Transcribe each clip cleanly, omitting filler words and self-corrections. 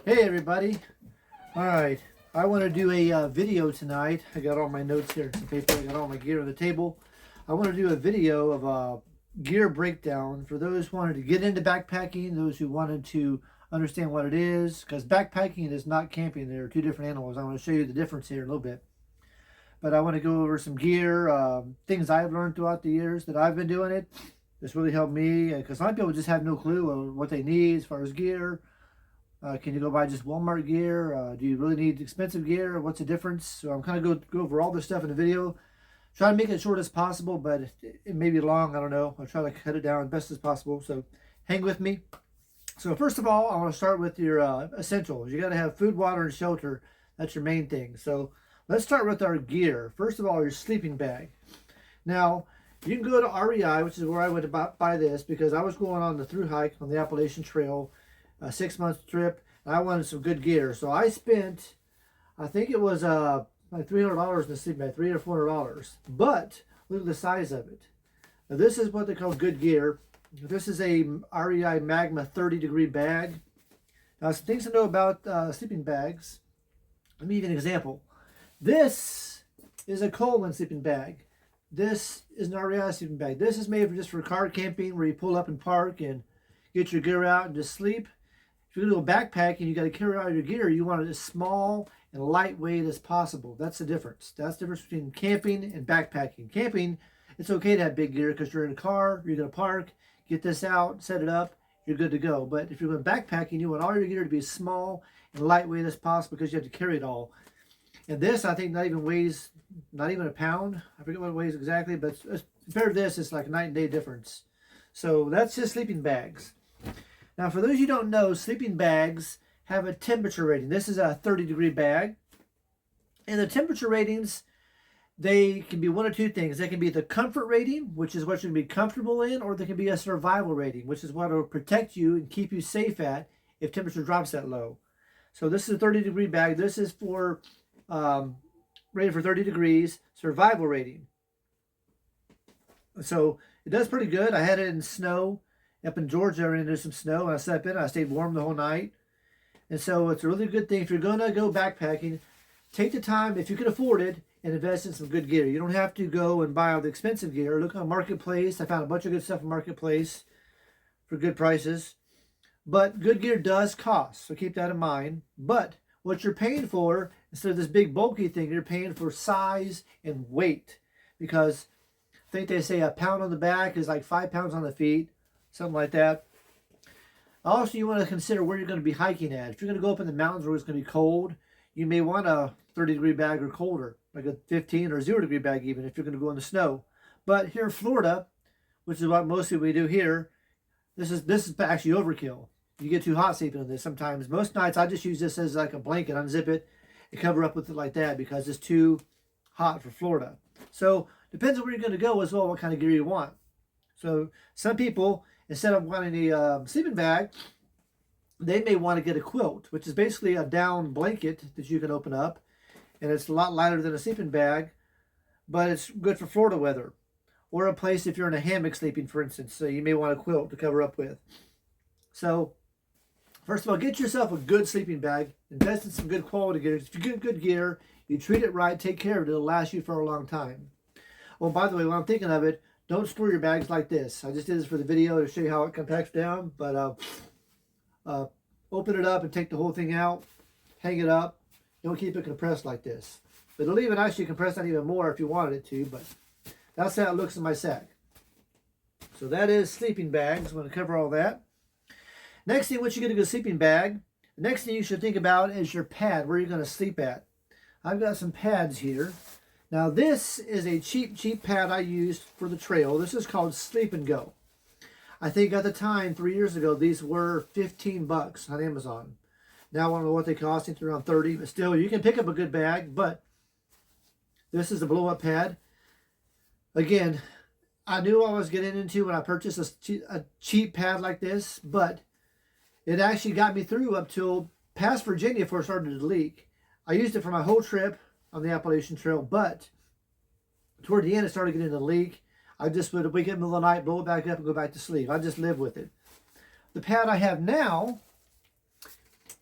Hey everybody. All right. I want to do a video tonight. I got all my notes here, some paper. I got all my gear on the table. I want to do a video of a gear breakdown for those who wanted to get into backpacking, those who wanted to understand what it is, because backpacking is not camping. They're two different animals. I want to show you the difference here in a little bit. But I want to go over some gear, things I've learned throughout the years that I've been doing it. This really helped me because a lot of people just have no clue what they need as far as gear. Can you go buy just Walmart gear? Do you really need expensive gear? What's the difference? So I'm kind of go over all this stuff in the video. Try to make it short as possible, but it may be long. I don't know. I'll try to cut it down as best as possible. So hang with me. So first of all, I want to start with your essentials. You got to have food, water, and shelter. That's your main thing. So let's start with our gear. First of all, your sleeping bag. Now, you can go to REI, which is where I went to buy this because I was going on the through hike on the Appalachian Trail, a 6-month trip, and I wanted some good gear. So I spent, I think it was like $300 in the sleeping bag, $300 or $400. But look at the size of it. Now this is what they call good gear. This is a REI Magma 30-degree bag. Now some things to know about sleeping bags. Let me give you an example. This is a Coleman sleeping bag. This is an REI sleeping bag. This is made just for car camping where you pull up and park and get your gear out and just sleep. If you're going to go backpacking, you got to carry out your gear. You want it as small and lightweight as possible. That's the difference. That's the difference between camping and backpacking. Camping, it's okay to have big gear because you're in a car, you're going to park, get this out, set it up, you're good to go. But if you're going backpacking, you want all your gear to be as small and lightweight as possible because you have to carry it all. And this, I think, not even a pound. I forget what it weighs exactly, but compared to this, it's like a night and day difference. So that's just sleeping bags. Now, for those you don't know, sleeping bags have a temperature rating. This is a 30-degree bag. And the temperature ratings, they can be one of two things. They can be the comfort rating, which is what you're going to be comfortable in, or they can be a survival rating, which is what will protect you and keep you safe at if temperature drops that low. So this is a 30-degree bag. This is for rated for 30 degrees, survival rating. So it does pretty good. I had it in snow. Up in Georgia, I ran into some snow, and I slept in it. I stayed warm the whole night. And so it's a really good thing. If you're going to go backpacking, take the time, if you can afford it, and invest in some good gear. You don't have to go and buy all the expensive gear. Look on Marketplace. I found a bunch of good stuff on Marketplace for good prices. But good gear does cost, so keep that in mind. But what you're paying for, instead of this big bulky thing, you're paying for size and weight. Because I think they say a pound on the back is like 5 pounds on the feet. Something like that. Also, you want to consider where you're going to be hiking at. If you're going to go up in the mountains where it's going to be cold, you may want a 30-degree bag or colder, like a 15 or 0-degree bag even if you're going to go in the snow. But here in Florida, which is what mostly we do here, this is actually overkill. You get too hot sleeping in this sometimes. Most nights I just use this as like a blanket, unzip it, and cover up with it like that because it's too hot for Florida. So depends on where you're going to go as well, what kind of gear you want. So some people, instead of wanting a sleeping bag, they may want to get a quilt, which is basically a down blanket that you can open up. And it's a lot lighter than a sleeping bag, but it's good for Florida weather. Or a place if you're in a hammock sleeping, for instance. So you may want a quilt to cover up with. So, first of all, get yourself a good sleeping bag. Invest in some good quality gear. If you get good gear, you treat it right, take care of it, it'll last you for a long time. Oh, by the way, while I'm thinking of it, don't store your bags like this. I just did this for the video to show you how it compacts down, but open it up and take the whole thing out, hang it up. Don't keep it compressed like this. But it'll even actually compress that even more if you wanted it to, but that's how it looks in my sack. So that is sleeping bags. I'm going to cover all that. Next thing, once you get a good sleeping bag, the next thing you should think about is your pad, where you're going to sleep at. I've got some pads here. Now this is a cheap pad I used for the trail. This is called Sleep and Go. I think at the time, 3 years ago, these were $15 on Amazon. Now I don't know what they cost. I think they're around 30, but still, you can pick up a good bag. But this is a blow-up pad. Again, I knew what I was getting into when I purchased a cheap pad like this, but it actually got me through up till past Virginia before it started to leak. I used it for my whole trip on the Appalachian Trail, but toward the end it started getting a leak. I just would wake up in the middle of the night, blow it back up, and go back to sleep. I just live with it. The pad I have now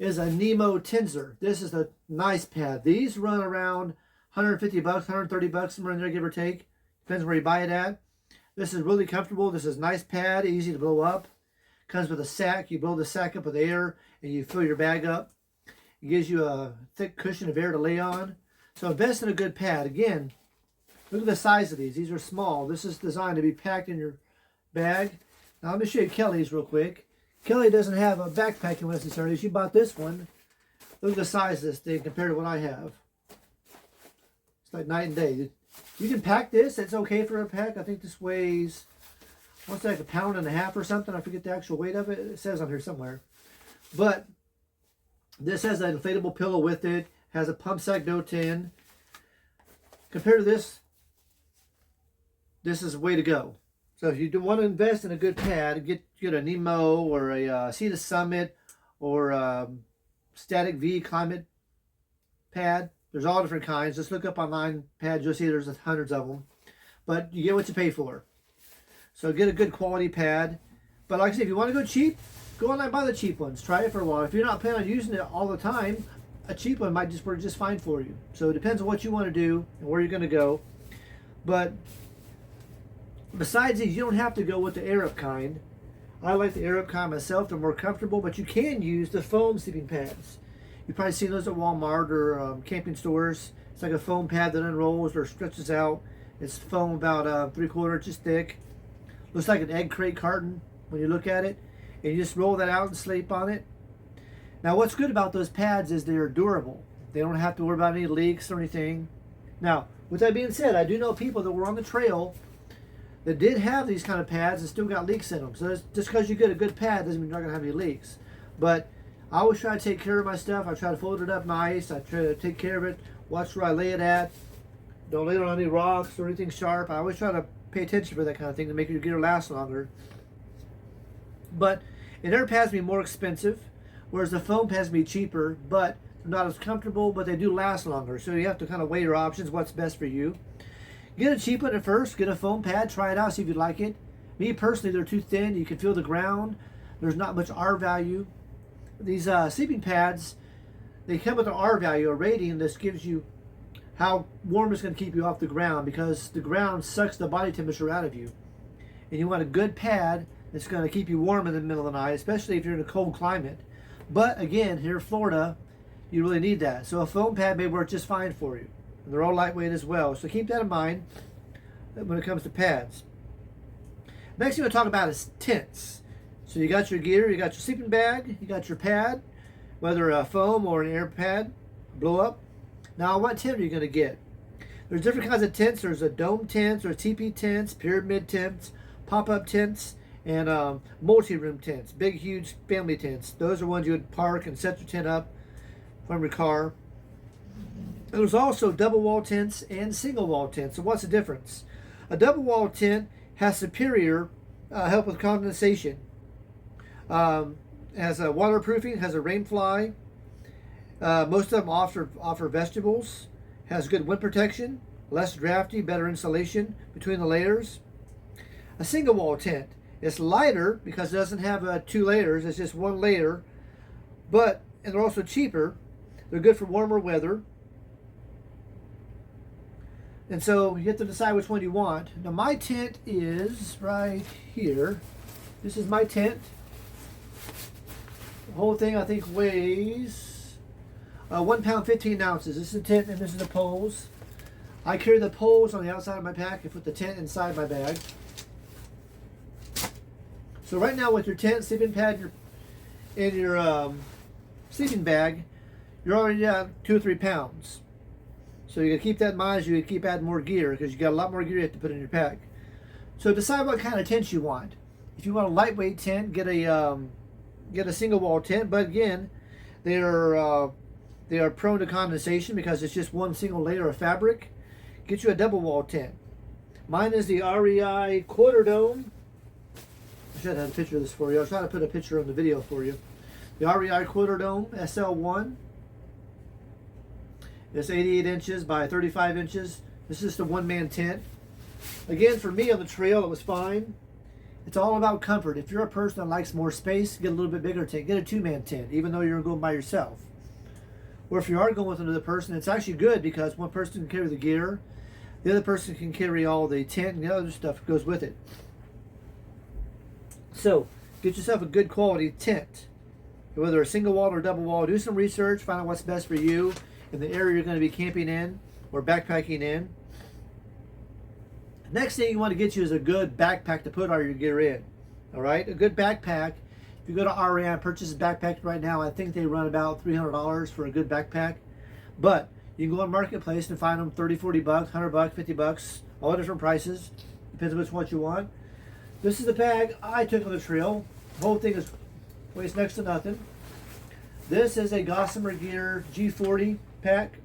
is a Nemo Tensor. This is a nice pad. These run around 150 bucks, 130 bucks, somewhere in there, give or take. Depends where you buy it at. This is really comfortable. This is a nice pad, easy to blow up. Comes with a sack. You blow the sack up with air and you fill your bag up. It gives you a thick cushion of air to lay on. So invest in a good pad. Again, look at the size of these. These are small. This is designed to be packed in your bag. Now let me show you Kelly's real quick. Kelly doesn't have a backpacking necessarily. She bought this one. Look at the size of this thing compared to what I have. It's like night and day. You can pack this. It's okay for a pack. I think this weighs, what's that, like a pound and a half or something. I forget the actual weight of it. It says on here somewhere. But this has an inflatable pillow with it. Has a pump sack built in. Compared to this, this is the way to go. So if you do want to invest in a good pad, get a Nemo or a Sea to Summit or a Static V Climate pad. There's all different kinds. Just look up online pads. You'll see there's hundreds of them. But you get what you pay for. So get a good quality pad. But like I said, if you want to go cheap, go online and buy the cheap ones. Try it for a while. If you're not planning on using it all the time, a cheap one might just work just fine for you. So it depends on what you want to do and where you're going to go. But besides these, you don't have to go with the Arup kind. I like the Arup kind myself. They're more comfortable, but you can use the foam sleeping pads. You've probably seen those at Walmart or camping stores. It's like a foam pad that unrolls or stretches out. It's foam about 3/4 inches thick. Looks like an egg crate carton when you look at it. And you just roll that out and sleep on it. Now what's good about those pads is they're durable. They don't have to worry about any leaks or anything. Now, with that being said, I do know people that were on the trail that did have these kind of pads and still got leaks in them. So just because you get a good pad doesn't mean you're not going to have any leaks. But I always try to take care of my stuff. I try to fold it up nice. I try to take care of it. Watch where I lay it at. Don't lay it on any rocks or anything sharp. I always try to pay attention for that kind of thing to make your gear last longer. But an air pad's be more expensive, whereas the foam pads be cheaper, but they're not as comfortable, but they do last longer. So you have to kind of weigh your options, what's best for you. Get a cheap one at first. Get a foam pad. Try it out. See if you like it. Me personally, they're too thin. You can feel the ground. There's not much R value. These sleeping pads, they come with an R value, a rating. This gives you how warm it's going to keep you off the ground, because the ground sucks the body temperature out of you. And you want a good pad that's going to keep you warm in the middle of the night, especially if you're in a cold climate. But again, here in Florida, you really need that. So a foam pad may work just fine for you. And they're all lightweight as well. So keep that in mind when it comes to pads. Next thing we'll talk about is tents. So you got your gear, you got your sleeping bag, you got your pad, whether a foam or an air pad, blow up. Now what tent are you going to get? There's different kinds of tents. There's a dome tents, or teepee tents, pyramid tents, pop-up tents, and multi-room tents, big, huge family tents. Those are ones you would park and set your tent up from your car. There's also double wall tents and single wall tents. So what's the difference? A double wall tent has superior help with condensation. Has a waterproofing, has a rain fly. Most of them offer vestibules. Has good wind protection, less drafty, better insulation between the layers. A single wall tent, it's lighter because it doesn't have 2 layers. It's just 1 layer. And they're also cheaper. They're good for warmer weather. And so you have to decide which one you want. Now my tent is right here. This is my tent. The whole thing I think weighs 1 pound 15 ounces. This is the tent and this is the poles. I carry the poles on the outside of my pack and put the tent inside my bag. So right now with your tent, sleeping pad, and your sleeping bag, you're already down 2 or 3 pounds. So you gotta keep that in mind as you keep adding more gear, because you got a lot more gear you have to put in your pack. So decide what kind of tent you want. If you want a lightweight tent, get a single wall tent. But again, they are prone to condensation because it's just 1 single layer of fabric. Get you a double wall tent. Mine is the REI Quarter Dome. I should have a picture of this for you. I'll try to put a picture on the video for you. The REI Quarter Dome SL1. It's 88 inches by 35 inches. This is just a 1-man tent. Again, for me on the trail, it was fine. It's all about comfort. If you're a person that likes more space, get a little bit bigger tent. Get a two-man tent, even though you're going by yourself. Or if you are going with another person, it's actually good because one person can carry the gear, the other person can carry all the tent and the other stuff that goes with it. So, get yourself a good quality tent. Whether a single wall or double wall, do some research, find out what's best for you in the area you're going to be camping in or backpacking in. Next thing you want to get you is a good backpack to put all your gear in. All right, a good backpack. If you go to REI and purchase a backpack right now, I think they run about $300 for a good backpack. But you can go on Marketplace and find them 30, 40 bucks, 100 bucks, 50 bucks, all different prices. Depends on which one you want. This is the bag I took on the trail. The whole thing weighs next to nothing. This is a Gossamer Gear G40 pack.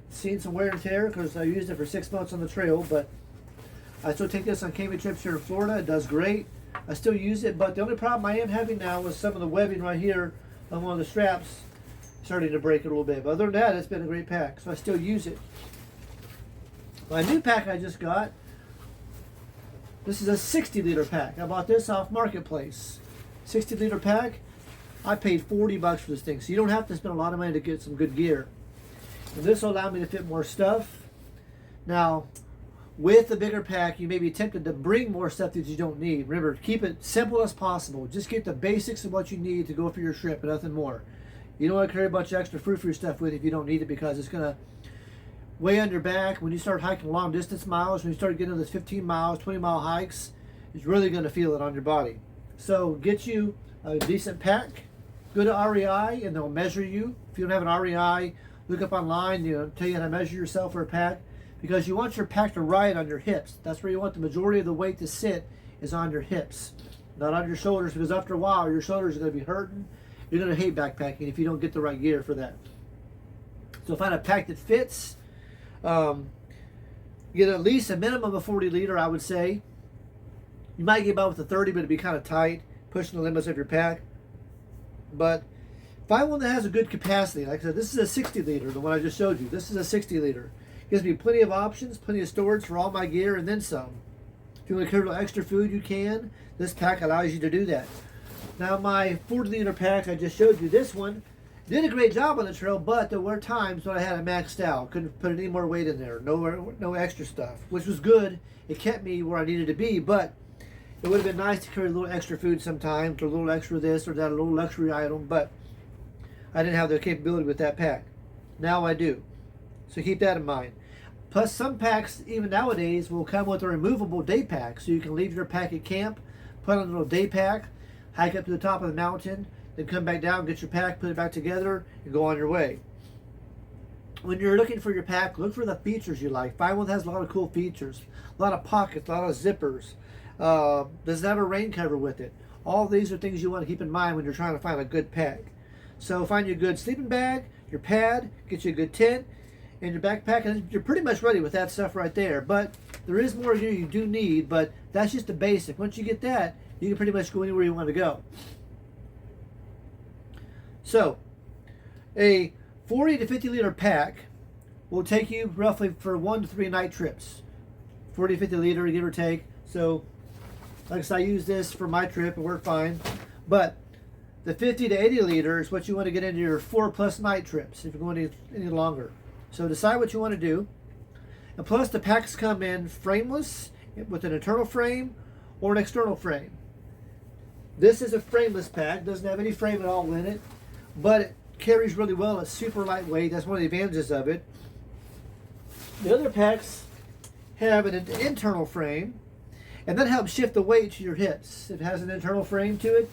Seen some wear and tear because I used it for 6 months on the trail, but I still take this on camping trips here in Florida. It does great. I still use it, but the only problem I am having now is some of the webbing right here on one of the straps starting to break a little bit. But other than that, it's been a great pack, so I still use it. My new pack I just got, this is a 60-liter pack. I bought this off Marketplace. 60-liter pack. I paid 40 bucks for this thing, so you don't have to spend a lot of money to get some good gear. And this will allow me to fit more stuff. Now, with the bigger pack, you may be tempted to bring more stuff that you don't need. Remember, keep it simple as possible. Just get the basics of what you need to go for your trip and nothing more. You don't want to carry a bunch of extra fruit for your stuff with if you don't need it, because it's going to weigh on your back. When you start hiking long distance miles, when you start getting those 15 miles, 20-mile hikes, it's really going to feel it on your body. So get you a decent pack. Go to REI and they'll measure you. If you don't have an REI, look up online. They'll tell you how to measure yourself for a pack, because you want your pack to ride on your hips. That's where you want the majority of the weight to sit, is on your hips, not on your shoulders, because after a while your shoulders are going to be hurting. You're going to hate backpacking if you don't get the right gear for that. So find a pack that fits. Get at least a minimum of 40 liter, I would say. You might get by with a 30, but it'd be kind of tight, pushing the limits of your pack. But find one that has a good capacity. Like I said, this is a 60 liter, the one I just showed you. This is a 60 liter. Gives me plenty of options, plenty of storage for all my gear, and then some. If you want to carry a little extra food, you can. This pack allows you to do that. Now, my 40-liter pack I just showed you, this one did a great job on the trail, but there were times when I had it maxed out. Couldn't put any more weight in there. No extra stuff, which was good. It kept me where I needed to be, but it would have been nice to carry a little extra food sometimes, or a little extra this or that, a little luxury item, but I didn't have the capability with that pack. Now I do. So keep that in mind. Plus, some packs, even nowadays, will come with a removable day pack, so you can leave your pack at camp, put on a little day pack, hike up to the top of the mountain, then come back down, get your pack, put it back together, and go on your way. When you're looking for your pack, look for the features you like. Find one that has a lot of cool features, a lot of pockets, a lot of zippers. Doesn't have a rain cover with it. All these are things you want to keep in mind when you're trying to find a good pack. So find you a good sleeping bag, your pad, get you a good tent, and your backpack, and you're pretty much ready with that stuff right there. But there is more gear you do need, but that's just the basic. Once you get that, you can pretty much go anywhere you want to go. So, a 40 to 50 liter pack will take you roughly for 1 to 3 night trips. 40 to 50 liter, give or take. So, like I said, I use this for my trip, it worked fine. But the 50 to 80 liter is what you want to get into your 4+ night trips if you're going any longer. So decide what you want to do. And plus, the packs come in frameless, with an internal frame or an external frame. This is a frameless pack, doesn't have any frame at all in it, but it carries really well. It's super lightweight. That's one of the advantages of it. The other packs have an internal frame, and that helps shift the weight to your hips. It has an internal frame to it,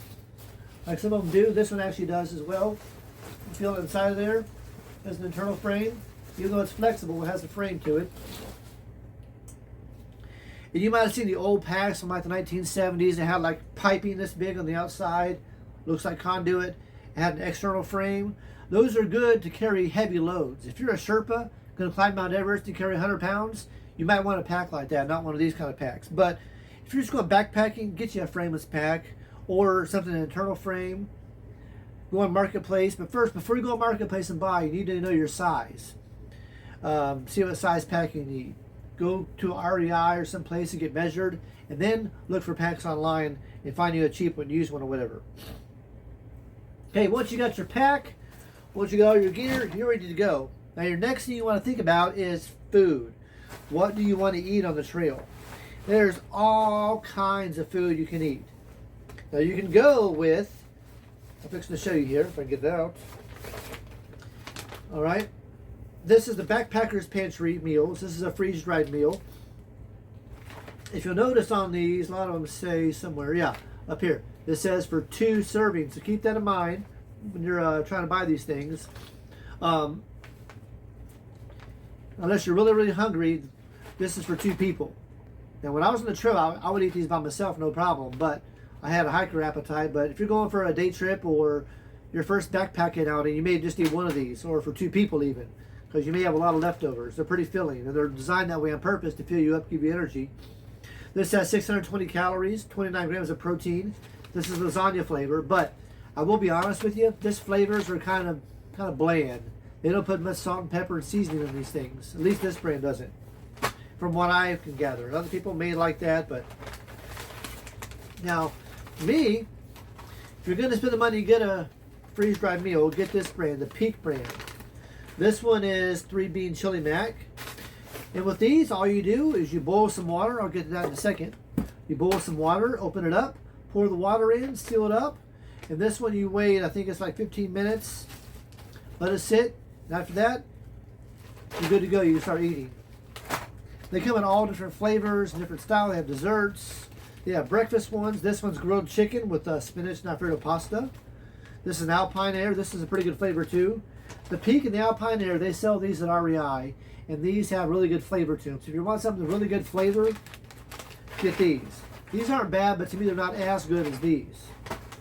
like some of them do. This one actually does as well. You feel it inside of there. There's an internal frame. Even though it's flexible, it has a frame to it. And you might have seen the old packs from like the 1970s. They had like piping this big on the outside. Looks like conduit. It had an external frame. Those are good to carry heavy loads. If you're a Sherpa, going to climb Mount Everest and carry 100 pounds, you might want a pack like that, not one of these kind of packs. But if you're just going backpacking, get you a frameless pack or something, an internal frame. Go on Marketplace. But first, before you go on Marketplace and buy, you need to know your size. See what size pack you need. go to REI or some place and get measured, and then look for packs online and find you a cheap one, used one, or whatever. Okay, once you got your pack, once you got all your gear, you're ready to go. Now your next thing you want to think about is food. What do you want to eat on the trail? There's all kinds of food you can eat. Now you can go with, I'm fixing to show you here if I can get that out. All right, this is the Backpacker's Pantry meals. This is a freeze-dried meal. If you'll notice on these, a lot of them say somewhere, yeah, up here, it says for 2 servings. So keep that in mind when you're trying to buy these things. Unless you're really, really hungry, this is for 2 people. Now, when I was on the trail, I would eat these by myself, no problem. But I had a hiker appetite. But if you're going for a day trip or your first backpacking outing, you may just need one of these, or for 2 people even, because you may have a lot of leftovers. They're pretty filling, and they're designed that way on purpose to fill you up, give you energy. This has 620 calories, 29 grams of protein. This is lasagna flavor, but I will be honest with you, this flavors are kind of bland. They don't put much salt and pepper and seasoning in these things. At least this brand doesn't, from what I can gather. Other people may like that, but now, me, if you're going to spend the money to get a freeze-dried meal, get this brand, the Peak brand. This one is 3-bean chili mac. And with these, all you do is you boil some water. I'll get to that in a second. You boil some water, open it up, pour the water in, seal it up. And this one you wait, I think it's like 15 minutes. Let it sit. And after that, you're good to go. You can start eating. They come in all different flavors and different styles. They have desserts. They have breakfast ones. This one's grilled chicken with spinach and Alfredo pasta. This is an Alpine Air. This is a pretty good flavor too. The Peak and the Alpine Air, they sell these at REI. And these have really good flavor to them. So if you want something really good flavor, get these. These aren't bad, but to me they're not as good as these.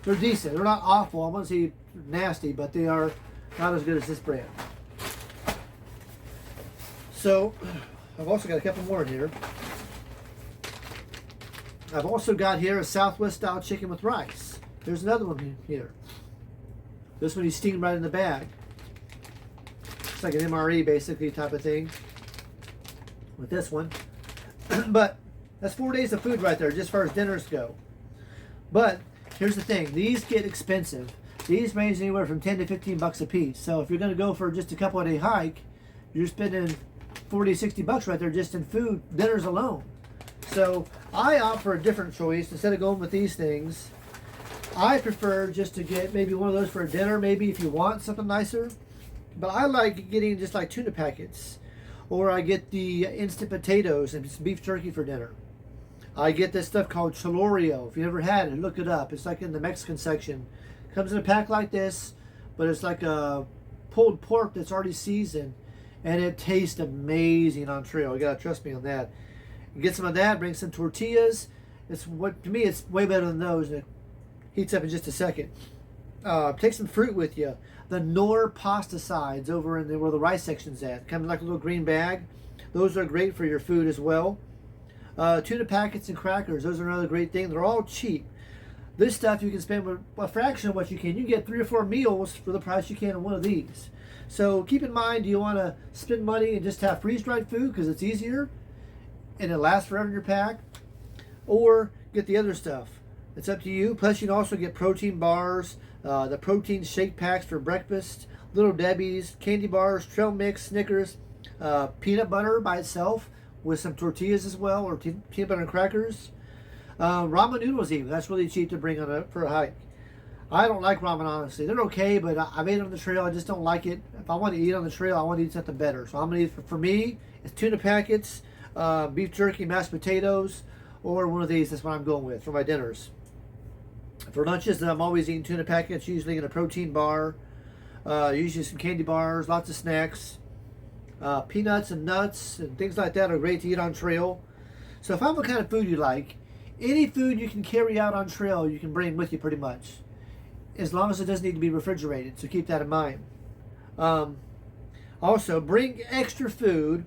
They're decent. They're not awful. I wouldn't say nasty, but they are not as good as this brand. So I've also got a couple more in here. I've also got here a Southwest style chicken with rice. There's another one here. This one you steam right in the bag. It's like an MRE basically type of thing with this one. But that's 4 days of food right there, just as far as dinners go. But here's the thing, these get expensive. These range anywhere from 10 to 15 bucks a piece. So if you're going to go for just a couple of day hike, you're spending 40, 60 bucks right there just in food, dinners alone. So I opt for a different choice. Instead of going with these things, I prefer just to get maybe one of those for a dinner, maybe if you want something nicer. But I like getting just like tuna packets, or I get the instant potatoes and some beef jerky for dinner. I get this stuff called chilorio. If you never had it, look it up. It's like in the Mexican section. It comes in a pack like this, but it's like a pulled pork that's already seasoned, and it tastes amazing on trail. You gotta trust me on that. You get some of that, bring some tortillas. It's what to me it's way better than those. It heats up in just a second. Take some fruit with you. The Knorr pasta sides over in where the rice section's at. Come in like a little green bag. Those are great for your food as well. Tuna packets and crackers. Those are another great thing. They're all cheap. This stuff you can spend with a fraction of what you can. You can get 3 or 4 meals for the price you can on one of these. So keep in mind, do you want to spend money and just have freeze-dried food because it's easier and it lasts forever in your pack? Or get the other stuff. It's up to you. Plus you can also get protein bars, the protein shake packs for breakfast, Little Debbie's, candy bars, trail mix, Snickers, peanut butter by itself with some tortillas as well, or peanut butter and crackers. Ramen noodles even. That's really cheap to bring on for a hike. I don't like ramen, honestly. They're okay, but I made it on the trail. I just don't like it. If I want to eat on the trail, I want to eat something better. So I'm going to eat, for me, it's tuna packets, beef jerky, mashed potatoes, or one of these. That's what I'm going with for my dinners. For lunches, I'm always eating tuna packets, usually in a protein bar, usually some candy bars, lots of snacks. Peanuts and nuts and things like that are great to eat on trail. So if I'm the kind of food you like, any food you can carry out on trail, you can bring with you pretty much, as long as it doesn't need to be refrigerated. So keep that in mind. Also, bring extra food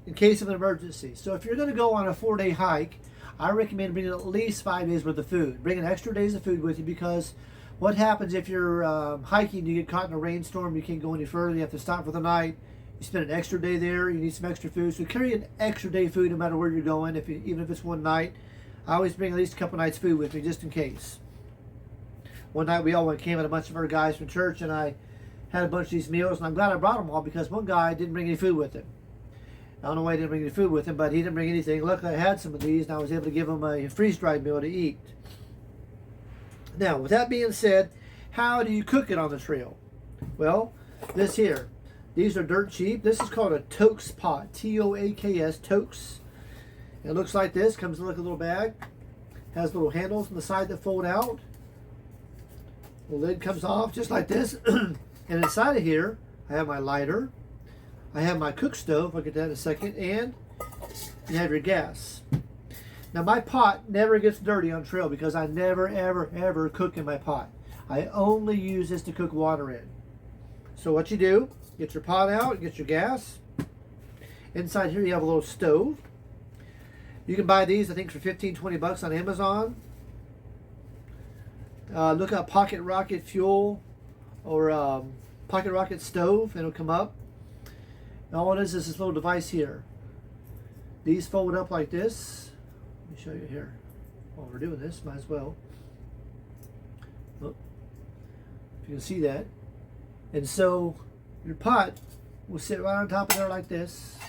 in case of an emergency. So if you're going to go on a 4-day hike, I recommend bringing at least 5 days worth of food. Bring an extra days of food with you, because what happens if you're hiking, you get caught in a rainstorm, you can't go any further, you have to stop for the night, You spend an extra day there, you need some extra food. So carry an extra day food no matter where you're going, even if it's one night. I always bring at least a couple nights food with me just in case. One night we all went camping, a bunch of our guys from church, and I had a bunch of these meals, and I'm glad I brought them all because one guy didn't bring any food with him. I don't know why he didn't bring any food with him, but he didn't bring anything. Luckily I had some of these, and I was able to give him a freeze-dried meal to eat. Now, with that being said, how do you cook it on the trail? Well, this here. These are dirt cheap. This is called a Toaks pot. T-O-A-K-S, Toaks. It looks like this. Comes in like a little bag. Has little handles on the side that fold out. The lid comes off just like this. And inside of here, I have my lighter. I have my cook stove. I'll get that in a second. And you have your gas. Now my pot never gets dirty on trail because I never, ever, ever cook in my pot. I only use this to cook water in. So what you do, get your pot out, get your gas. Inside here you have a little stove. You can buy these, I think, for 15, 20 bucks on Amazon. Look up Pocket Rocket Fuel or Pocket Rocket Stove, and it'll come up. And all it is this little device here. These fold up like this. Let me show you here. While we're doing this, might as well. Look, if you can see that. And so your pot will sit right on top of there like this.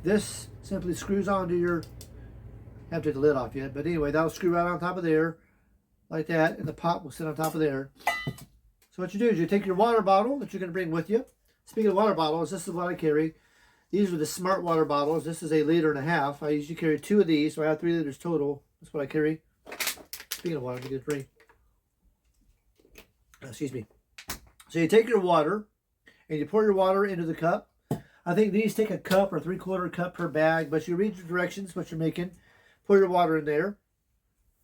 This simply screws onto your, I haven't taken the lid off yet, but anyway, that'll screw right on top of there like that, and the pot will sit on top of there. So what you do is you take your water bottle that you're going to bring with you. Speaking of water bottles, this is what I carry. These are the Smart water bottles. This is 1.5 liters. I usually carry 2 of these, so I have 3 liters total. That's what I carry. Speaking of water, let me get a drink. Excuse me. So you take your water, and you pour your water into the cup. I think these take a cup or 3/4 cup per bag, but you read your directions, what you're making. Pour your water in there.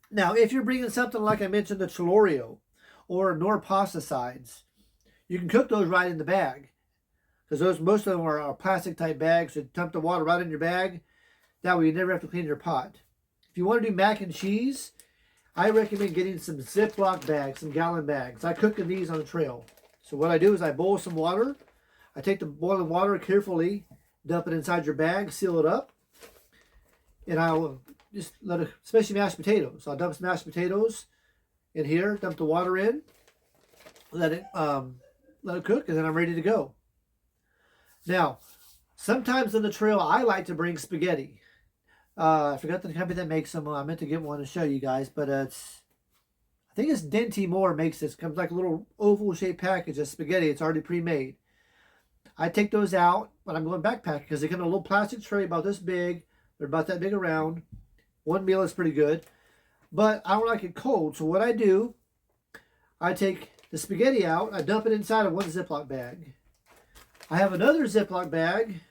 Now, if you're bringing something like I mentioned, the Chilorio or Norpasta sides, you can cook those right in the bag. Because most of them are plastic type bags, so dump the water right in your bag. That way you never have to clean your pot. If you want to do mac and cheese, I recommend getting some Ziploc bags, some gallon bags. I cook in these on the trail. So what I do is I boil some water. I take the boiling water carefully, dump it inside your bag, seal it up. And I'll just let it, especially mashed potatoes. So I'll dump some mashed potatoes in here, dump the water in, let it cook, and then I'm ready to go. Now, sometimes on the trail, I like to bring spaghetti. I forgot the company that makes them. I meant to get one to show you guys, but I think it's Dinty Moore makes this. It comes like a little oval-shaped package of spaghetti. It's already pre-made. I take those out when I'm going backpacking because they come in a little plastic tray about this big. They're about that big around. One meal is pretty good, but I don't like it cold. So what I do, I take the spaghetti out. I dump it inside of one Ziploc bag. I have another Ziploc bag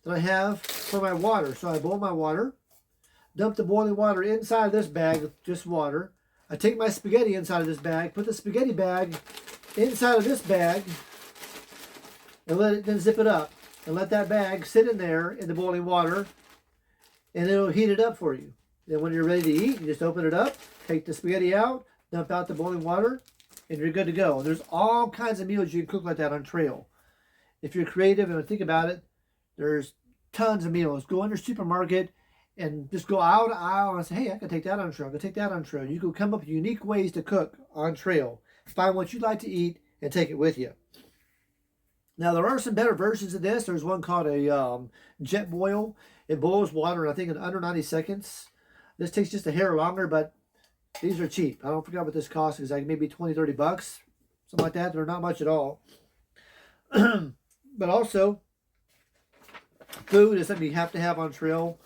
that I have for my water. So I boil my water, dump the boiling water inside of this bag with just water. I take my spaghetti inside of this bag, put the spaghetti bag inside of this bag, and then zip it up. And let that bag sit in there in the boiling water, and it'll heat it up for you. Then when you're ready to eat, you just open it up, take the spaghetti out, dump out the boiling water, and you're good to go. There's all kinds of meals you can cook like that on trail. If you're creative and think about it, there's tons of meals. Go in your supermarket and just go out aisle and say, hey, I can take that on trail. I can take that on trail. You can come up with unique ways to cook on trail. Find what you like to eat and take it with you. Now, there are some better versions of this. There's one called a jet boil. It boils water, I think, in under 90 seconds. This takes just a hair longer, but these are cheap. I don't forget what this costs. It's like maybe 20, 30 bucks. Something like that. They're not much at all. But also, food is something you have to have on trail.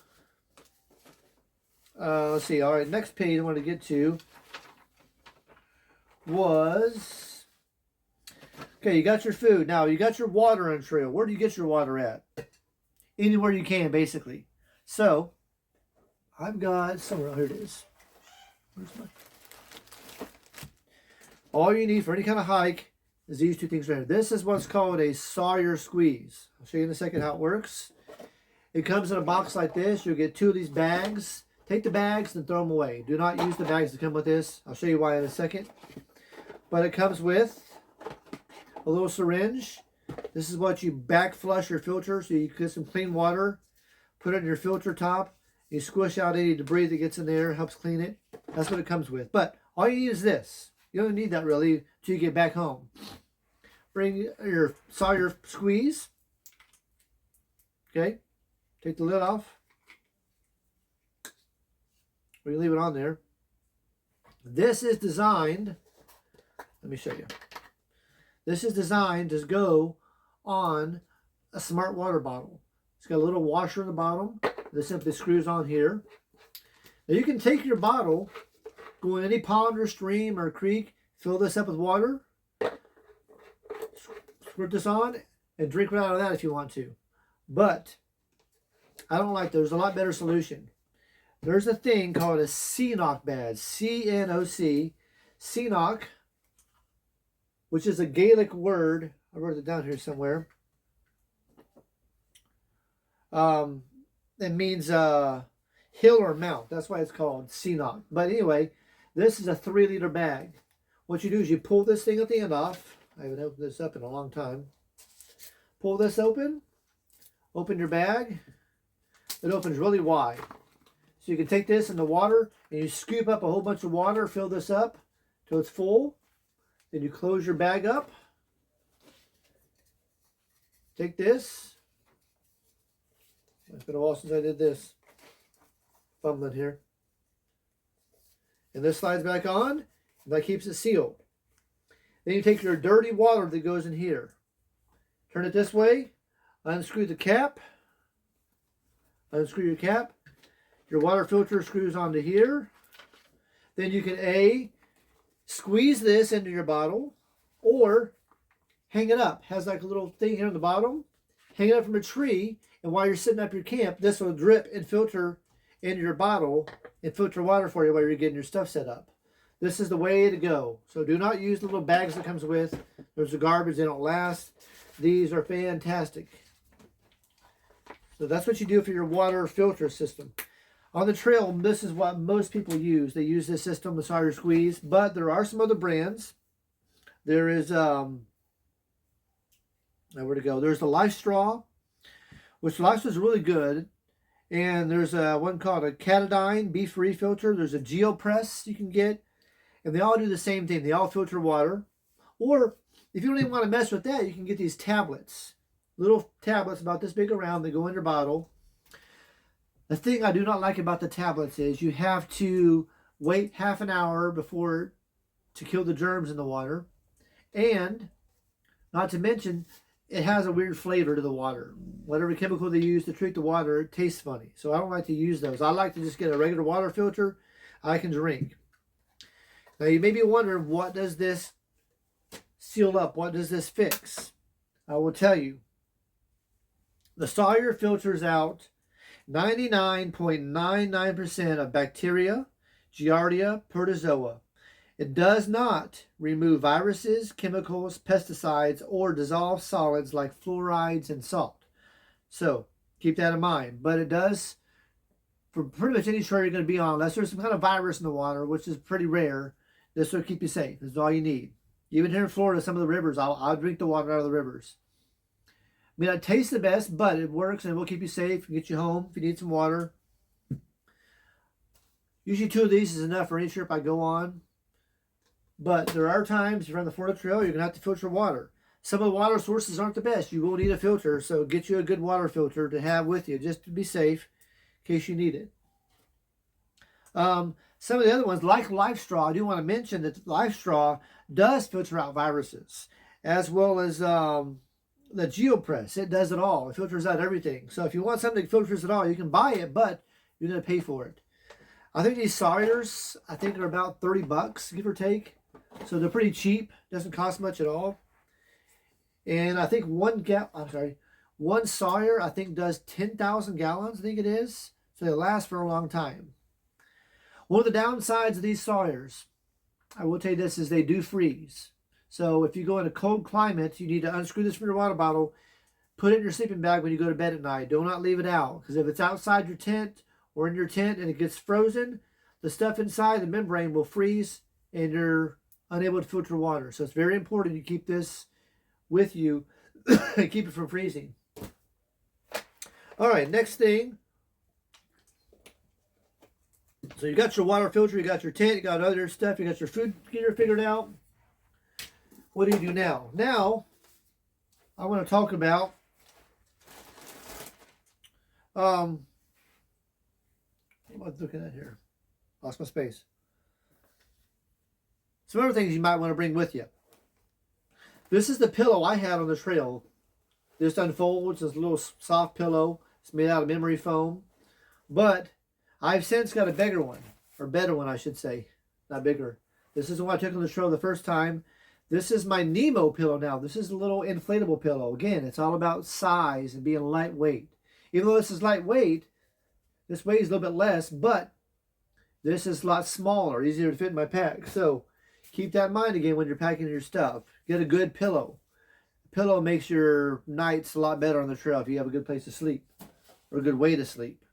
Let's see. All right, next page I want to get to was, okay, you got your food. Now, you got your water on trail. Where do you get your water at? Anywhere you can, basically. So, I've got somewhere. Here it is. Where's my? All you need for any kind of hike is these two things right here. This is what's called a Sawyer squeeze. I'll show you in a second how it works. It comes in a box like this. You'll get 2 of these bags. Take the bags and throw them away. Do not use the bags that come with this. I'll show you why in a second. But it comes with a little syringe. This is what you back flush your filter, so you get some clean water, put it in your filter top, you squish out any debris that gets in there, helps clean it. That's what it comes with. But all you need is this. You don't need that really until you get back home. Bring your Sawyer squeeze. Okay. Take the lid off. Or you leave it on there. This is designed, let me show you. This is designed to go on a smart water bottle. It's got a little washer in the bottom that simply screws on here. Now you can take your bottle, go in any pond or stream or creek, fill this up with water, squirt this on, and drink right out of that if you want to. But I don't like that. There's a lot better solution. There's a thing called a CNOC badge, C-N-O-C, CNOC, which is a Gaelic word. I wrote it down here somewhere. It means hill or mount. That's why it's called CNOC. But anyway, this is a 3-liter bag. What you do is you pull this thing at the end off. I haven't opened this up in a long time. Pull this open. Open your bag. It opens really wide. So you can take this in the water and you scoop up a whole bunch of water, fill this up till it's full. Then you close your bag up. Take this. It's been a while since I did this. Fumbling here. And this slides back on, and that keeps it sealed. Then you take your dirty water that goes in here. Turn it this way. Unscrew the cap. Unscrew your cap. Your water filter screws onto here. Then you can squeeze this into your bottle or hang it up. It has like a little thing here on the bottom. Hang it up from a tree, and while you're setting up your camp, this will drip and filter into your bottle and filter water for you while you're getting your stuff set up. This is the way to go. So do not use the little bags that comes with. There's the garbage. They don't last. These are fantastic. So that's what you do for your water filter system. On the trail, this is what most people use. They use this system, the Sawyer Squeeze, but there are some other brands. There is, where to go? There's the Life Straw, which Life Straw is really good. And there's one called a Katadyn Be-Free filter. There's a GeoPress you can get. And they all do the same thing. They all filter water. Or if you don't even want to mess with that, you can get these tablets. Little tablets about this big around. They go in your bottle. The thing I do not like about the tablets is you have to wait half an hour before to kill the germs in the water. And not to mention, it has a weird flavor to the water. Whatever chemical they use to treat the water, it tastes funny. So I don't like to use those. I like to just get a regular water filter I can drink. Now you may be wondering, what does this seal up? What does this fix? I will tell you. The Sawyer filters out 99.99% of bacteria, Giardia, protozoa. It does not remove viruses, chemicals, pesticides, or dissolved solids like fluorides and salt. So keep that in mind. But it does, for pretty much any shore you're going to be on, unless there's some kind of virus in the water, which is pretty rare, this will keep you safe. This is all you need. Even here in Florida, some of the rivers, I'll drink the water out of the rivers. I mean, it tastes the best, but it works and it will keep you safe and get you home if you need some water. Usually 2 of these is enough for any trip I go on. But there are times you're on the Florida Trail, you're going to have to filter water. Some of the water sources aren't the best. You will need a filter, so get you a good water filter to have with you just to be safe in case you need it. Some of the other ones, like Life Straw, I do want to mention that Life Straw does filter out viruses, as well as the GeoPress. It does it all. It filters out everything. So if you want something that filters it all, you can buy it, but you're going to pay for it. I think these Sawyers, I think are about 30 bucks, give or take. So they're pretty cheap. Doesn't cost much at all. And I think one Sawyer, I think, does 10,000 gallons, I think it is. So they last for a long time. One of the downsides of these Sawyers, I will tell you this, is they do freeze. So if you go in a cold climate, you need to unscrew this from your water bottle, put it in your sleeping bag when you go to bed at night. Do not leave it out, because if it's outside your tent or in your tent and it gets frozen, the stuff inside the membrane will freeze and you're unable to filter water. So it's very important you keep this with you keep it from freezing. All right, next thing. So you got your water filter, you got your tent, you got other stuff, you got your food gear figured out. What do you do now? Now, I want to talk about what am I looking at here? Lost my space. Some other things you might want to bring with you. This is the pillow I had on the trail. This unfolds. It's a little soft pillow. It's made out of memory foam. But I've since got a bigger one. Or better one, I should say. Not bigger. This is the one I took on the trail the first time. This is my Nemo pillow now. This is a little inflatable pillow. Again, it's all about size and being lightweight. Even though this is lightweight, this weighs a little bit less, but this is a lot smaller, easier to fit in my pack. So keep that in mind again when you're packing your stuff. Get a good pillow. A pillow makes your nights a lot better on the trail if you have a good place to sleep or a good way to sleep.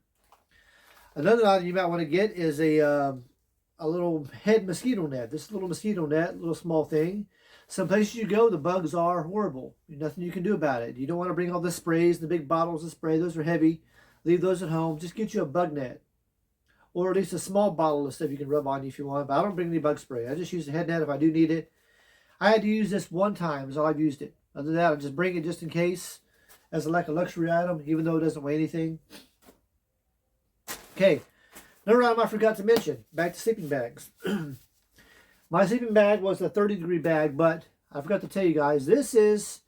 Another item you might want to get is a little head mosquito net. This little mosquito net, little small thing. Some places you go, the bugs are horrible. Nothing you can do about it. You don't want to bring all the sprays, the big bottles of spray. Those are heavy. Leave those at home. Just get you a bug net. Or at least a small bottle of stuff you can rub on you if you want. But I don't bring any bug spray. I just use a head net if I do need it. I had to use this one time is all I've used it. Other than that, I just bring it just in case as like a luxury item, even though it doesn't weigh anything. Okay. Another item I forgot to mention. Back to sleeping bags. My sleeping bag was a 30-degree bag, but I forgot to tell you guys, this is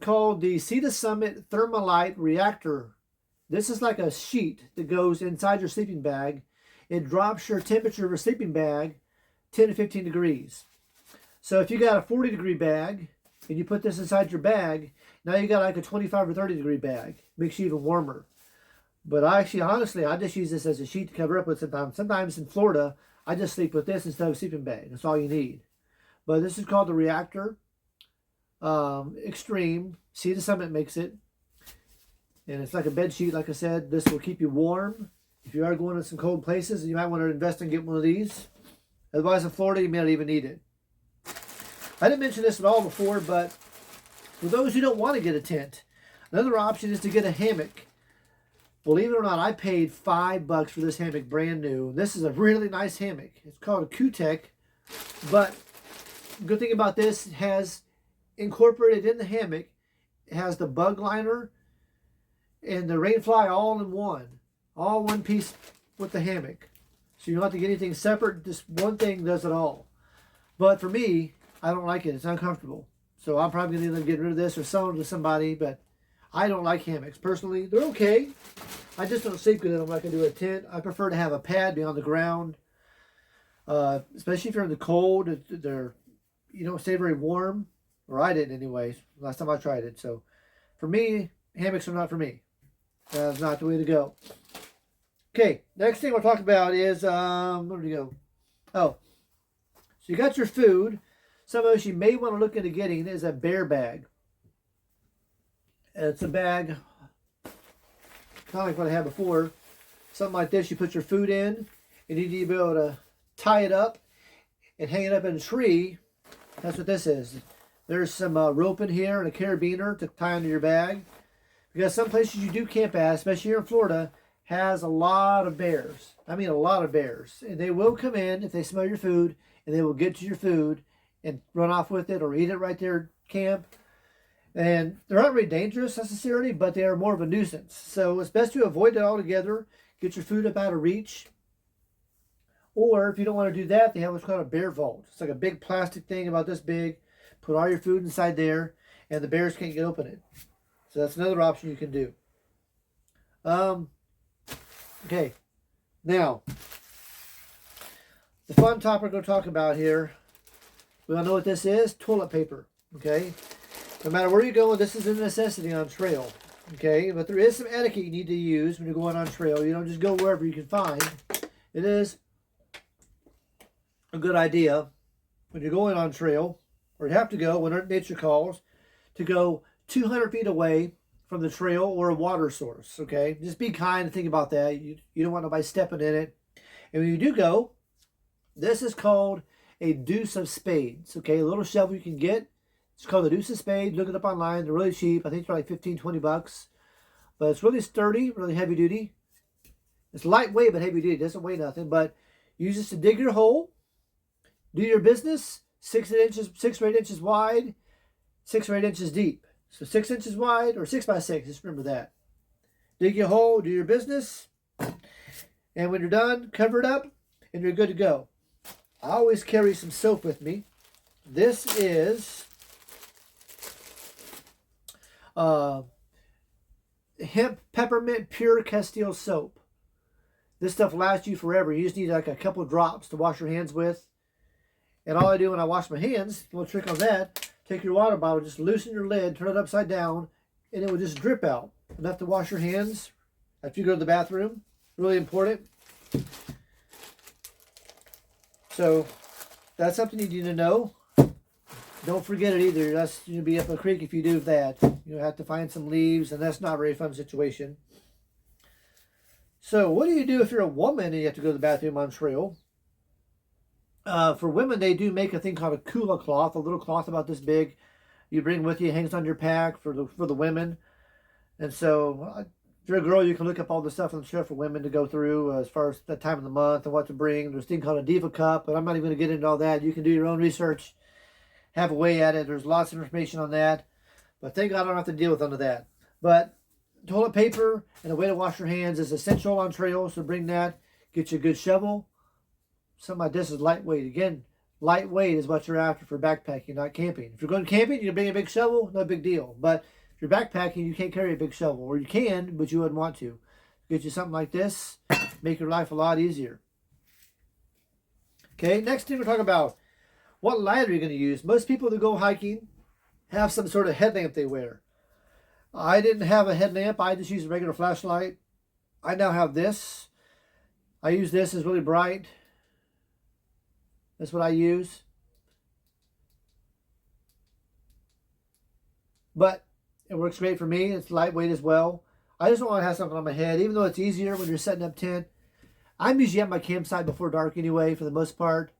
called the Sea to Summit Thermalite Reactor. This is like a sheet that goes inside your sleeping bag. It drops your temperature of your sleeping bag 10 to 15 degrees. So if you got a 40-degree bag and you put this inside your bag, now you got like a 25 or 30-degree bag. Makes you even warmer. But honestly, I just use this as a sheet to cover up with sometimes. Sometimes in Florida, I just sleep with this instead of a sleeping bag. That's all you need. But this is called the Reactor Extreme. Sea to Summit makes it. And it's like a bed sheet, like I said. This will keep you warm. If you are going to some cold places, you might want to invest in getting one of these. Otherwise, in Florida, you may not even need it. I didn't mention this at all before, but for those who don't want to get a tent, another option is to get a hammock. Believe it or not, I paid $5 for this hammock, brand new. This is a really nice hammock. It's called a Cutek, but the good thing about this, it has incorporated in the hammock, it has the bug liner and the rainfly all in one piece with the hammock. So you don't have to get anything separate. Just one thing does it all. But for me, I don't like it. It's uncomfortable. So I'm probably going to end up getting rid of this or selling it to somebody, but I don't like hammocks. Personally, they're okay. I just don't sleep with them like I do a tent. I prefer to have a pad be on the ground. Especially if you're in the cold. You don't stay very warm. Or I didn't anyways. Last time I tried it. So for me, hammocks are not for me. That's not the way to go. Okay, next thing we'll talk about is, where did we go? Oh, so you got your food. Some of us you may want to look into getting is a bear bag. It's a bag, kind of like what I had before. Something like this, you put your food in, and you need to be able to tie it up and hang it up in a tree. That's what this is. There's some rope in here and a carabiner to tie into your bag. Because some places you do camp at, especially here in Florida, has a lot of bears. I mean a lot of bears. And they will come in if they smell your food, and they will get to your food and run off with it or eat it right there at camp. And they're not very dangerous necessarily, but they are more of a nuisance. So it's best to avoid it altogether. Get your food up out of reach. Or if you don't want to do that, they have what's called a bear vault. It's like a big plastic thing about this big. Put all your food inside there, and the bears can't get open it. So that's another option you can do. Okay. Now, the fun topic we're going to talk about here, we all know what this is, toilet paper. Okay. No matter where you go, this is a necessity on trail. Okay. But there is some etiquette you need to use when you're going on trail. You don't just go wherever you can find. It is a good idea when you're going on trail, or you have to go when nature calls, to go 200 feet away from the trail or a water source. Okay. Just be kind and think about that. You don't want nobody stepping in it. And when you do go, this is called a deuce of spades. Okay. A little shovel you can get It's called the Deuce of Spades. Look it up online. They're really cheap. I think they're like 15, 20 bucks. But it's really sturdy, really heavy duty. It's lightweight but heavy duty. It doesn't weigh nothing. But use this to dig your hole, do your business. 6 or 8 inches wide, 6 or 8 inches deep. So 6 inches wide or 6 by 6. Just remember that. Dig your hole, do your business. And when you're done, cover it up and you're good to go. I always carry some soap with me. This is hemp peppermint pure Castile soap. This stuff lasts you forever. You just need like a couple of drops to wash your hands with. And all I do when I wash my hands, a little trick on that, take your water bottle, just loosen your lid, turn it upside down, and it will just drip out. Enough to wash your hands after you go to the bathroom. Really important. So that's something you need to know. Don't forget it either. That's you'll be up a creek if you do that. You'll have to find some leaves, and that's not a very fun situation. So what do you do if you're a woman and you have to go to the bathroom on trail? For women, they do make a thing called a kula cloth, a little cloth about this big. You bring with you, it hangs on your pack for the women. And so, if you're a girl, you can look up all the stuff on the shelf for women to go through as far as the time of the month and what to bring. There's a thing called a diva cup, but I'm not even going to get into all that. You can do your own research, have a way at it. There's lots of information on that. But thank God I don't have to deal with none of that. But toilet paper and a way to wash your hands is essential on trails, so bring that. Get you a good shovel. Something like this is lightweight. Again, lightweight is what you're after for backpacking, not camping. If you're going camping, you bring a big shovel, no big deal. But if you're backpacking, you can't carry a big shovel. Or you can, but you wouldn't want to. Get you something like this. Make your life a lot easier. Okay, next thing we're talking about. What light are you going to use? Most people that go hiking have some sort of headlamp they wear. I didn't have a headlamp. I just used a regular flashlight. I now have this. I use this. It's really bright. That's what I use. But it works great for me. It's lightweight as well. I just don't want to have something on my head, even though it's easier when you're setting up tent. I'm usually at my campsite before dark anyway, for the most part.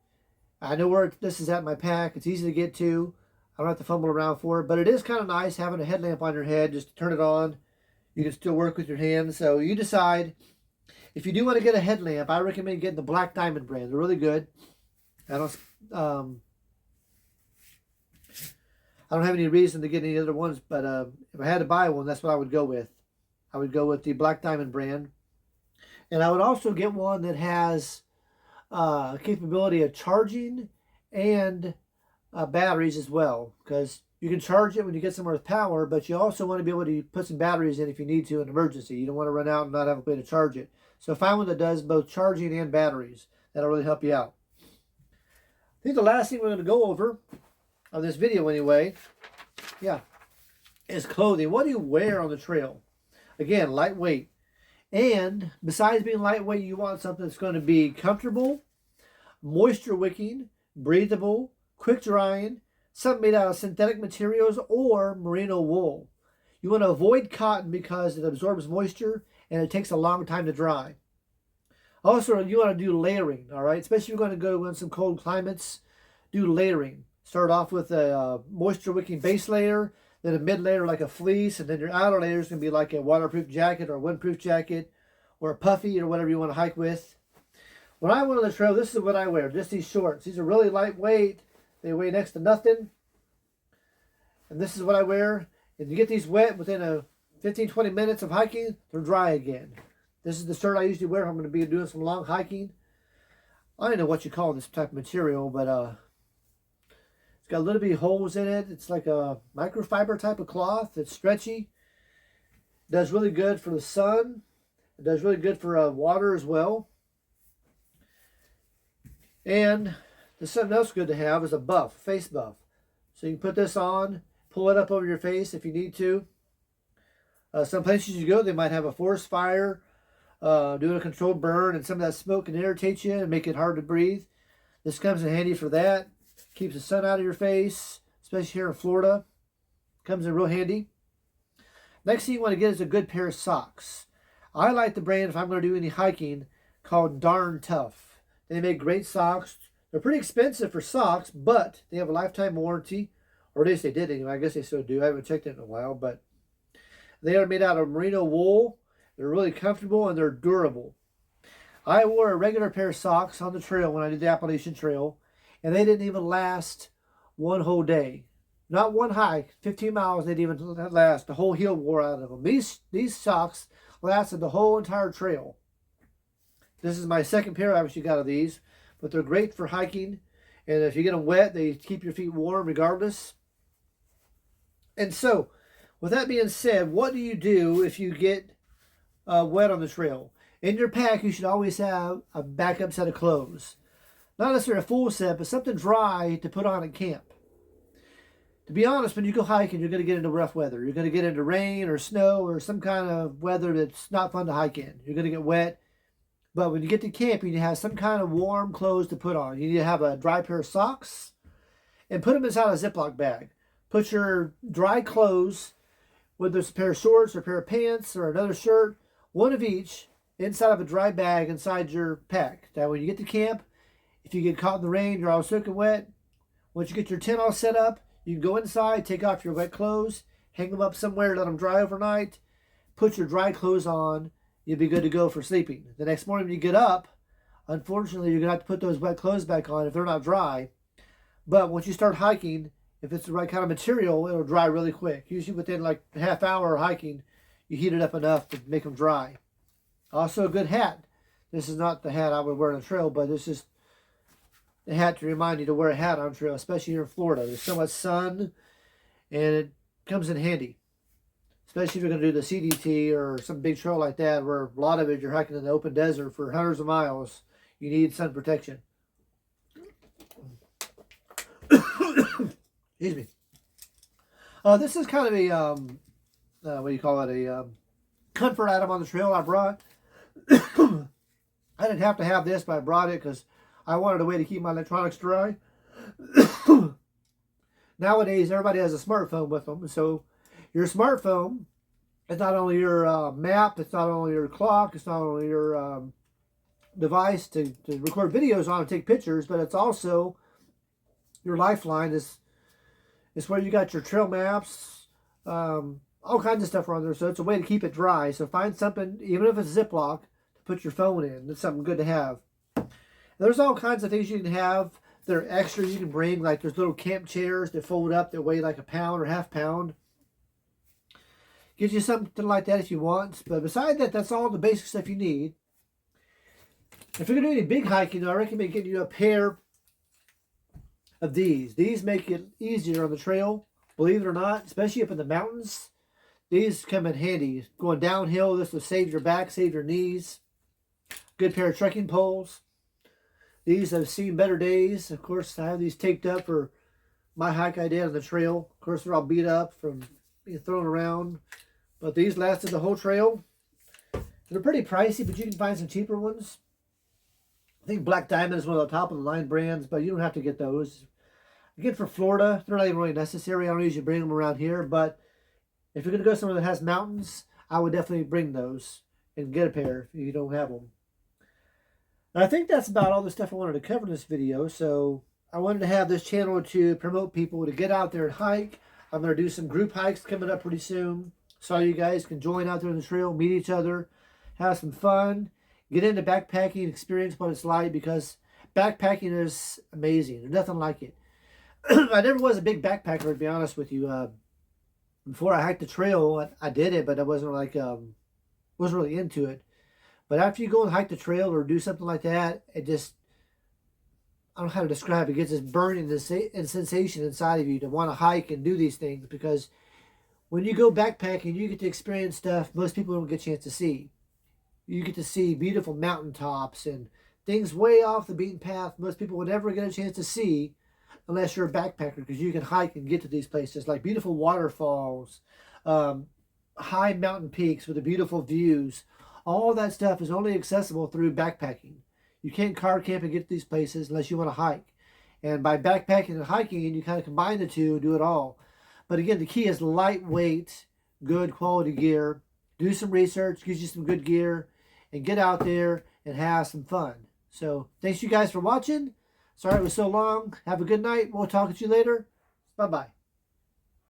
I know where this is at in my pack. It's easy to get to. I don't have to fumble around for it. But it is kind of nice having a headlamp on your head. Just turn it on. You can still work with your hands. So you decide. If you do want to get a headlamp, I recommend getting the Black Diamond brand. They're really good. I don't have any reason to get any other ones, but if I had to buy one, that's what I would go with. I would go with the Black Diamond brand. And I would also get one that has capability of charging and batteries as well, because you can charge it when you get somewhere with power, but you also want to be able to put some batteries in if you need to in an emergency. You don't want to run out and not have a way to charge it. So find one that does both charging and batteries. That'll really help you out. I think the last thing we're going to go over on this video anyway, is clothing. What do you wear on the trail? Again, lightweight. And besides being lightweight, you want something that's going to be comfortable, moisture wicking, breathable, quick drying, something made out of synthetic materials or merino wool. You want to avoid cotton because it absorbs moisture and it takes a long time to dry. Also, you want to do layering, all right? Especially if you're going to go in some cold climates, do layering. Start off with a moisture-wicking base layer, then a mid-layer like a fleece, and then your outer layer is going to be like a waterproof jacket or a windproof jacket or a puffy or whatever you want to hike with. When I went on the trail, this is what I wear, just these shorts. These are really lightweight. They weigh next to nothing. And this is what I wear. If you get these wet within a 15-20 minutes of hiking, they're dry again. This is the shirt I usually wear if I'm going to be doing some long hiking. I don't know what you call this type of material, but it's got a little bit of holes in it. It's like a microfiber type of cloth. It's stretchy. It does really good for the sun. It does really good for water as well. And there's something else good to have is a buff, face buff. So you can put this on, pull it up over your face if you need to. Some places you go, they might have a forest fire, doing a controlled burn, and some of that smoke can irritate you and make it hard to breathe. This comes in handy for that. Keeps the sun out of your face, especially here in Florida. Comes in real handy. Next thing you want to get is a good pair of socks. I like the brand, if I'm going to do any hiking, called Darn Tough. They make great socks. They're pretty expensive for socks, but they have a lifetime warranty, Or at least they did anyway. I guess they still do. I haven't checked it in a while, but they are made out of merino wool. They're really comfortable and they're durable. I wore a regular pair of socks on the trail when I did the Appalachian Trail, and they didn't even last one whole day. Not one hike, 15 miles, they didn't even last. The whole heel wore out of them. These socks lasted the whole entire trail. This is my second pair I actually got of these, but they're great for hiking. And if you get them wet, they keep your feet warm regardless. And so, with that being said, what do you do if you get wet on the trail? In your pack, you should always have a backup set of clothes. Not necessarily a full set, but something dry to put on at camp. To be honest, when you go hiking, you're going to get into rough weather. You're going to get into rain or snow or some kind of weather that's not fun to hike in. You're going to get wet. But when you get to camp, you need to have some kind of warm clothes to put on. You need to have a dry pair of socks and put them inside a Ziploc bag. Put your dry clothes, whether it's a pair of shorts or a pair of pants or another shirt, one of each, inside of a dry bag inside your pack. That when you get to camp, if you get caught in the rain, you're all soaking wet. Once you get your tent all set up, you can go inside, take off your wet clothes, hang them up somewhere, let them dry overnight, put your dry clothes on, you'll be good to go for sleeping. The next morning when you get up, unfortunately, you're going to have to put those wet clothes back on if they're not dry. But once you start hiking, if it's the right kind of material, it'll dry really quick. Usually within like a half hour of hiking, you heat it up enough to make them dry. Also, a good hat. This is not the hat I would wear on the trail, but this is the hat to remind you to wear a hat on trail, especially here in Florida. There's so much sun, and it comes in handy. Especially if you're going to do the CDT or some big trail like that, where a lot of it you're hiking in the open desert for hundreds of miles. You need sun protection. Excuse me. This is kind of a, what do you call it, a comfort item on the trail I brought. I didn't have to have this, but I brought it because I wanted a way to keep my electronics dry. Nowadays, everybody has a smartphone with them. So your smartphone is not only your map, it's not only your clock, it's not only your device to record videos on and take pictures, but it's also your lifeline. It's where you got your trail maps, all kinds of stuff on there. So it's a way to keep it dry. So find something, even if it's Ziploc, to put your phone in. It's something good to have. There's all kinds of things you can have. There are extras you can bring, like there's little camp chairs that fold up that weigh like a pound or half pound. Gives you something like that if you want. But beside that, that's all the basic stuff you need. If you're going to do any big hiking, I recommend getting you a pair of these. These make it easier on the trail, believe it or not, especially up in the mountains. These come in handy. Going downhill, this will save your back, save your knees. Good pair of trekking poles. These have seen better days. Of course, I have these taped up for my hike I did on the trail. Of course, they're all beat up from being thrown around. But these lasted the whole trail. They're pretty pricey, but you can find some cheaper ones. I think Black Diamond is one of the top of the line brands, but you don't have to get those. Again, for Florida, they're not even really necessary. I don't usually bring them around here, but if you're going to go somewhere that has mountains, I would definitely bring those and get a pair if you don't have them. And I think that's about all the stuff I wanted to cover in this video. So I wanted to have this channel to promote people to get out there and hike. I'm going to do some group hikes coming up pretty soon. So you guys can join out there on the trail, meet each other, have some fun, get into backpacking, experience what it's like, because backpacking is amazing. There's nothing like it. I never was a big backpacker, to be honest with you. Before I hiked the trail, I did it, but I wasn't like wasn't really into it. But after you go and hike the trail or do something like that, it just, I don't know how to describe it. It gets this burning sensation inside of you to want to hike and do these things, because when you go backpacking, you get to experience stuff most people don't get a chance to see. You get to see beautiful mountaintops and things way off the beaten path most people would never get a chance to see unless you're a backpacker, because you can hike and get to these places, like beautiful waterfalls, high mountain peaks with the beautiful views. All that stuff is only accessible through backpacking. You can't car camp and get to these places unless you want to hike. And by backpacking and hiking, you kind of combine the two and do it all. But again, the key is lightweight, good quality gear. Do some research, get you some good gear, and get out there and have some fun. So thanks you guys for watching. Sorry it was so long. Have a good night. We'll talk to you later. Bye-bye.